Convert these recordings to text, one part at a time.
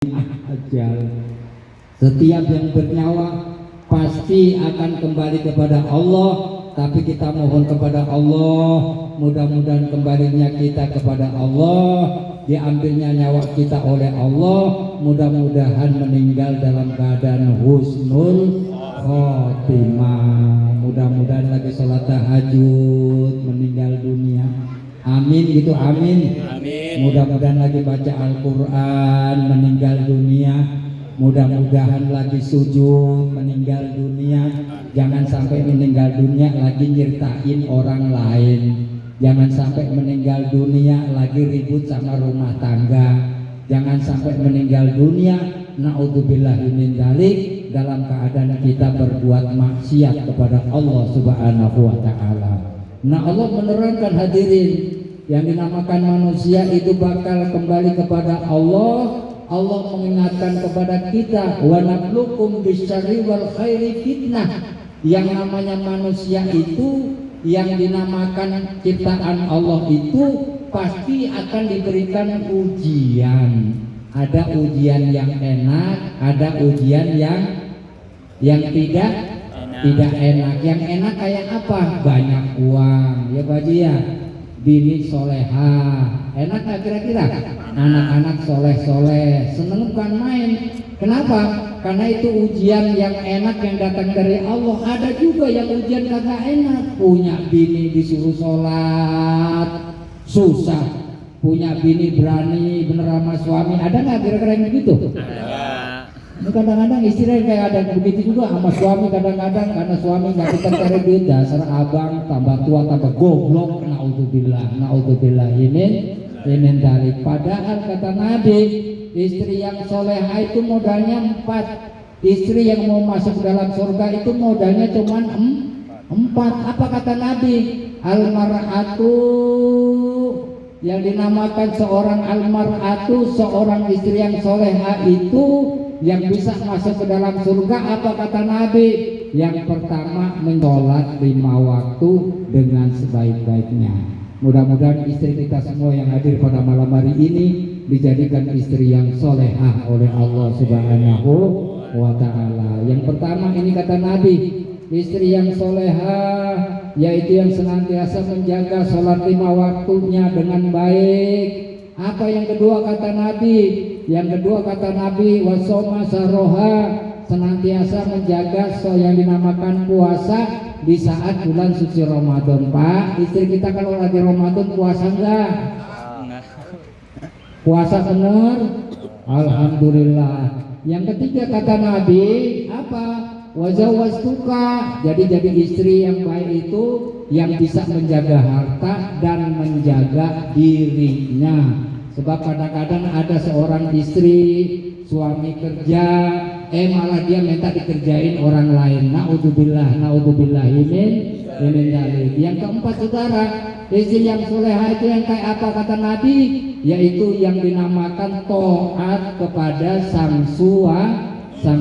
ajal. Setiap yang bernyawa pasti akan kembali kepada Allah, tapi kita mohon kepada Allah, mudah-mudahan kembalinya kita kepada Allah, diambilnya nyawa kita oleh Allah, mudah-mudahan meninggal dalam keadaan husnul khotimah. Mudah-mudahan lagi sholat tahajud meninggal dunia. Amin gitu, amin. Amin. Mudah-mudahan lagi baca Al-Quran meninggal dunia. Mudah-mudahan lagi sujud meninggal dunia. Jangan sampai meninggal dunia lagi nyertain orang lain. Jangan sampai meninggal dunia lagi ribut sama rumah tangga. Jangan sampai meninggal dunia naudzubillahi min dzalik dalam keadaan kita berbuat maksiat kepada Allah Subhanahu wa taala. Nah, Allah menerangkan hadirin, yang dinamakan manusia itu bakal kembali kepada Allah. Allah mengingatkan kepada kita, wa nablukum bisyarri wal khairi fitnah. Yang namanya manusia itu, yang dinamakan ciptaan Allah itu pasti akan diberikan ujian. Ada ujian yang enak, ada ujian yang tidak enak. Yang enak kayak apa? Banyak uang, ya Pak Haji ya. Bini soleha, enak gak kira-kira? Anak-anak soleh-soleh, seneng bukan main. Kenapa? Karena itu ujian yang enak yang datang dari Allah. Ada juga yang ujian kagak enak. Punya bini disuruh sholat susah, punya bini berani bener sama suami. Ada nggak kira-kira yang begitu? Ini kadang-kadang istri kayak ada begitu juga sama suami, kadang-kadang karena suami nggak kita cari duit, dasar abang tambah tua tambah goblok. Naudzubillah ini dari. Padahal kata Nabi, istri yang soleha itu modalnya 4. Istri yang mau masuk dalam surga itu modalnya cuma 4. Apa kata Nabi? Almar'atu, yang dinamakan seorang almar'atu, seorang istri yang soleha itu yang bisa masuk ke dalam surga. Apa kata Nabi? Yang pertama, menyolat 5 waktu dengan sebaik-baiknya. Mudah-mudahan istri kita semua yang hadir pada malam hari ini dijadikan istri yang solehah oleh Allah Subhanahu wa ta'ala. Yang pertama ini kata Nabi, istri yang solehah yaitu yang senantiasa menjaga sholat 5 waktunya dengan baik. Apa yang kedua kata Nabi? Yang kedua kata Nabi, wasoma saroha, senantiasa menjaga yang dinamakan puasa di saat bulan suci Ramadan. Pak, istri kita kalau lagi Ramadan puasa enggak? Puasa bener? Alhamdulillah. Yang ketiga kata Nabi apa? Wazawastuka, jadi istri yang baik itu yang bisa menjaga harta dan menjaga dirinya. Sebab kadang-kadang ada seorang istri, suami kerja, malah dia minta dikerjain orang lain. Naudzubillah ini dari. Yang keempat saudara, istri yang soleha itu yang kayak apa kata Nabi? Yaitu yang dinamakan taat kepada sang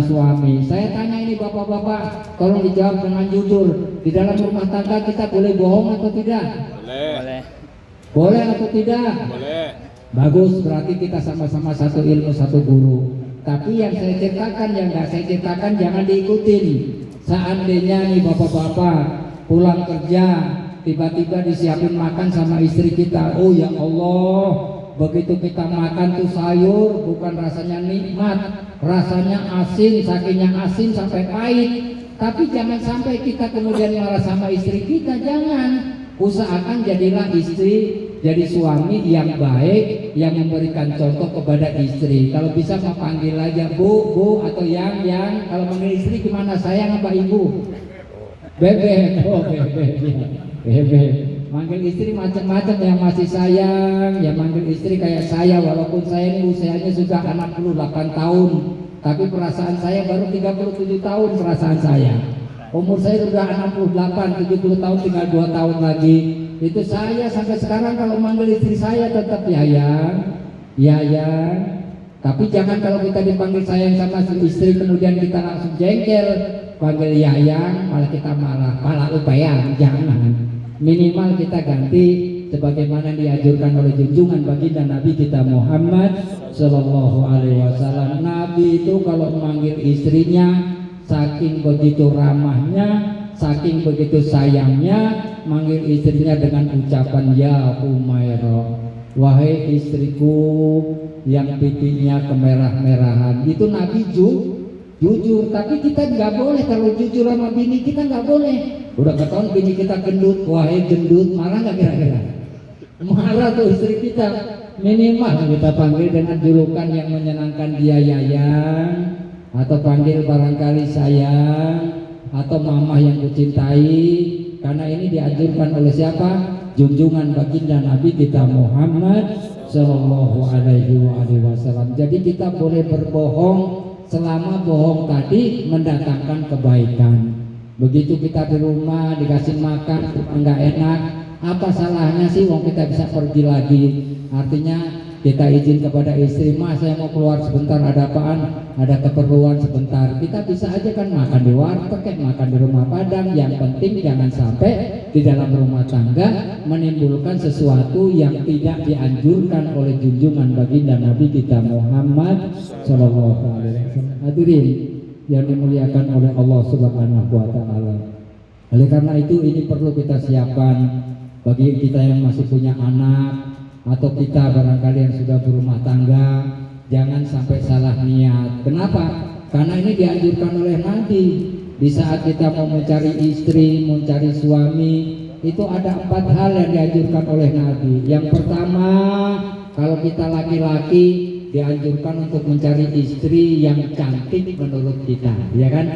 suami. Saya tanya ini bapak-bapak, tolong dijawab dengan jujur. Di dalam rumah tangga kita boleh bohong atau tidak? Boleh. Boleh atau tidak? Boleh. Bagus, berarti kita sama-sama satu ilmu, satu guru. Tapi yang saya ceritakan, yang nggak saya ceritakan jangan diikutin. Seandainya nih bapak-bapak pulang kerja, tiba-tiba disiapin makan sama istri kita. Oh ya Allah, begitu kita makan tuh sayur bukan rasanya nikmat, rasanya asin, sakitnya asin sampai pahit. Tapi jangan sampai kita kemudian marah sama istri kita, jangan. Usahakan jadilah istri, jadi suami yang baik, yang memberikan contoh kepada istri. Kalau bisa panggil aja bu atau yang. Kalau manggil istri gimana, sayang apa ibu? Bebek. Oh bebek. Manggil istri macam-macam, yang masih sayang, yang manggil istri kayak saya. Walaupun saya ini usianya sudah 68 tahun, tapi perasaan saya baru 37 tahun perasaan saya. Umur saya sudah 68, 70 tahun tinggal 2 tahun lagi. Itu saya sampai sekarang kalau manggil istri saya tetap yayang. Tapi jangan kalau kita dipanggil sayang sama istri kemudian kita langsung jengkel. Panggil yayang malah kita marah, malah upayang. Jangan. Minimal kita ganti sebagaimana dianjurkan oleh junjungan baginda Nabi kita Muhammad Sallallahu Alaihi Wasallam. Nabi itu kalau memanggil istrinya saking begitu ramahnya, saking begitu sayangnya, manggil istrinya dengan ucapan ya Humairah, wahai istriku yang pipinya kemerah-merahan. Itu Nabi jujur, tapi kita nggak boleh kalau jujur sama bini kita nggak boleh. Udah ketahuan bini kita gendut, wahai gendut, marah nggak kira-kira? Marah tuh istri kita. Minimal kita panggil dengan julukan yang menyenangkan dia, Yayang, atau panggil barangkali sayang, atau mama yang kucintai, karena ini dianjurkan oleh siapa? Junjungan baginda Nabi kita Muhammad Sallallahu Alaihi Wasallam. Jadi kita boleh berbohong selama bohong tadi mendatangkan kebaikan. Begitu kita di rumah dikasih makan enggak enak, apa salahnya sih wong kita bisa pergi lagi? Artinya kita izin kepada istri, mas saya mau keluar sebentar, ada apaan? Ada keperluan sebentar. Kita bisa aja kan makan di warteg, makan di rumah padang. Yang penting jangan sampai di dalam rumah tangga menimbulkan sesuatu yang tidak dianjurkan oleh junjungan baginda Nabi kita Muhammad Sallallahu Alaihi Wasallam. Hadirin yang dimuliakan oleh Allah Subhanahu Wa Taala. Oleh karena itu ini perlu kita siapkan bagi kita yang masih punya anak, atau kita barangkali yang sudah berumah tangga, jangan sampai salah niat. Kenapa? Karena ini dianjurkan oleh Nabi. Di saat kita mau mencari istri, mencari suami, itu ada 4 hal yang dianjurkan oleh Nabi. Yang pertama, kalau kita laki-laki dianjurkan untuk mencari istri yang cantik menurut kita, ya kan?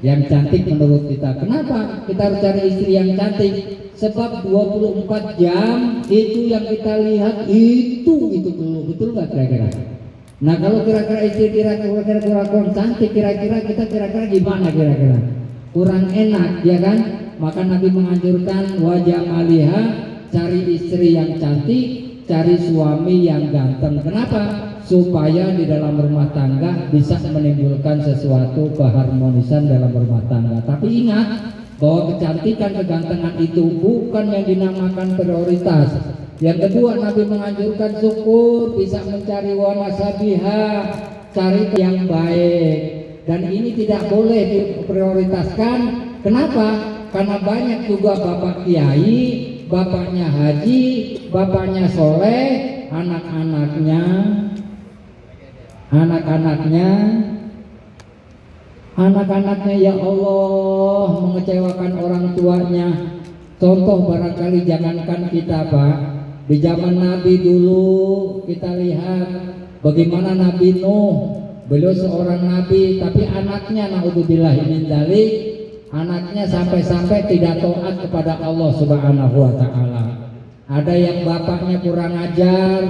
Yang cantik menurut kita. Kenapa kita harus cari istri yang cantik? Sebab 24 jam itu yang kita lihat itu dulu, betul nggak kira-kira? Nah kalau kira-kira istri kira-kira kurang cantik, kira-kira kita kira-kira gimana kira-kira? Kurang enak, ya kan? Maka Nabi menganjurkan wajah maliha, cari istri yang cantik, cari suami yang ganteng. Kenapa? Supaya di dalam rumah tangga bisa menimbulkan sesuatu keharmonisan dalam rumah tangga. Tapi ingat bahwa kecantikan, kegantengan itu bukan yang dinamakan prioritas. Yang kedua, Nabi menganjurkan syukur, bisa mencari wanasabiha, cari yang baik. Dan ini tidak boleh diprioritaskan. Kenapa? Karena banyak juga bapak kiai, bapaknya haji, bapaknya soleh, anak-anaknya ya Allah mengecewakan orang tuanya. Contoh barangkali jangankan kita Pak, di zaman Nabi dulu kita lihat bagaimana Nabi Nuh, beliau seorang nabi tapi anaknya naudzubillah min dzalik, anaknya sampai-sampai tidak taat kepada Allah Subhanahu wa taala. Ada yang bapaknya kurang ajar,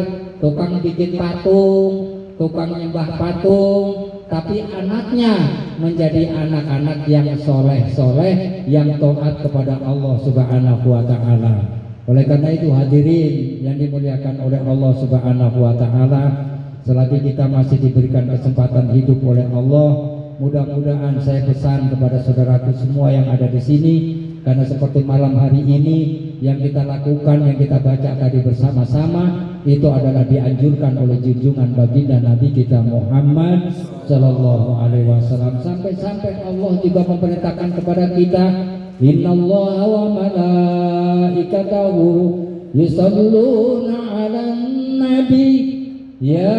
tukang bikin patung, tukang nyembah patung, tapi anaknya menjadi anak-anak yang soleh-soleh, yang taat kepada Allah Subhanahu wa taala. Oleh karena itu hadirin yang dimuliakan oleh Allah Subhanahu wa taala, selagi kita masih diberikan kesempatan hidup oleh Allah, mudah-mudahan saya pesan kepada saudaraku semua yang ada di sini, karena seperti malam hari ini yang kita lakukan, yang kita baca tadi bersama-sama, itu adalah dianjurkan oleh junjungan baginda Nabi kita Muhammad Sallallahu Alaihi Wasallam. Sampai-sampai Allah juga memerintahkan kepada kita, Innallaha wa malaikatahu yusalluna 'alan nabi ya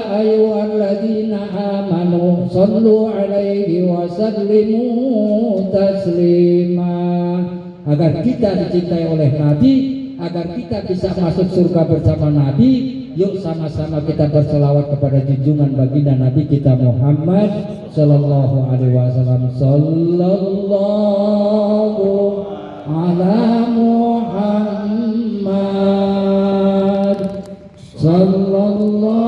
ayyuhalladzina amanu sallu 'alaihi wa sallimu taslima. Agar kita dicintai oleh Nabi, agar kita bisa masuk surga bersama Nabi, yuk sama-sama kita berselawat kepada junjungan baginda Nabi kita Muhammad Sallallahu Alaihi Wasallam. Sallallahu ala Muhammad Sallallahu